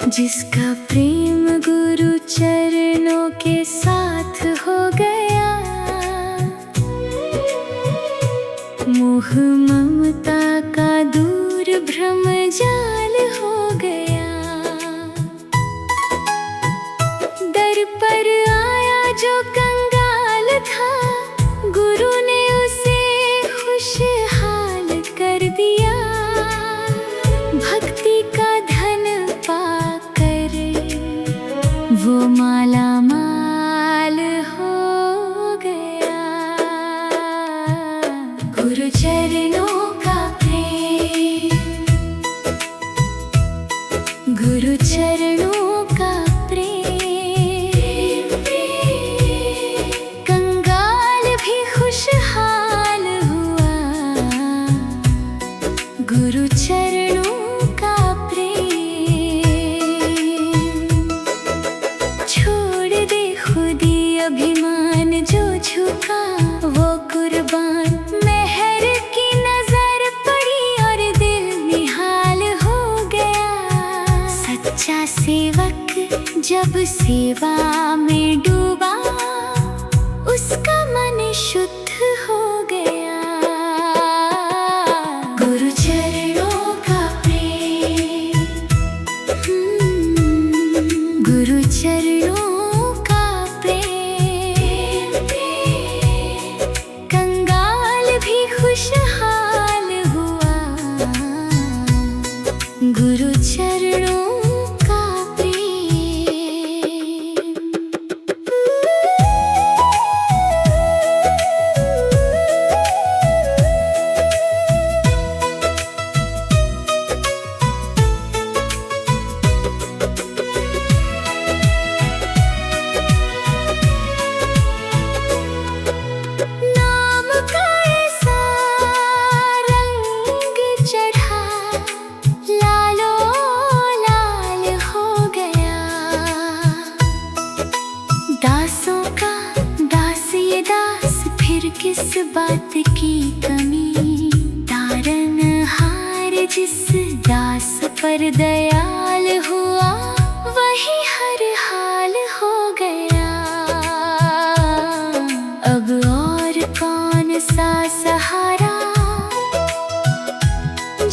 जिसका प्रेम गुरु चरणों के साथ हो गया, मोह ममता का दूर भ्रम जाल हो गया। दर पर आया जो कंगाल था, गुरु ने उसे खुशहाल कर दिया। भक्ति का धन पाकर वो माला माल हो गया। गुरु चरणों का प्रेम, गुरु चरणों का प्रेम, कंगाल भी खुशहाल हुआ। गुरु चरणों का प्रेम, छोड़ दे खुदी अभिमान जो झुका वो कुर्बान। मेहर की नजर पड़ी और दिल निहाल हो गया। सच्चा सेवक जब सेवा में डूबा, उसका मन शुद्ध हो गया। गुरु चरणों का प्रेम, गुरु चरणों का प्रेम, कंगाल भी खुशहाल हुआ। गुरु चरणों का प्रेम। नाम का ऐसा रंग चढ़ा, लालो लाल हो गया। दासों का दास ये दास, फिर किस बात की कमी। तारनहार जिस दास पर दयाल हुआ, वही हर हाल हो गया। अब और कौन सा सहारा,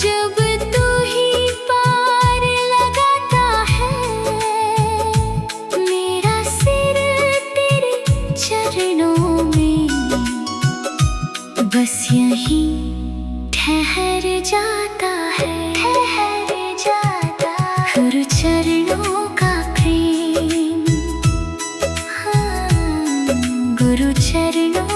जब तू ही पार लगाता है। मेरा सिर तेरे चरणों में बस यहीं ठहर जाता है, ठहर जाता। गुरु चरणों का प्रेम, हाँ, गुरु चरणों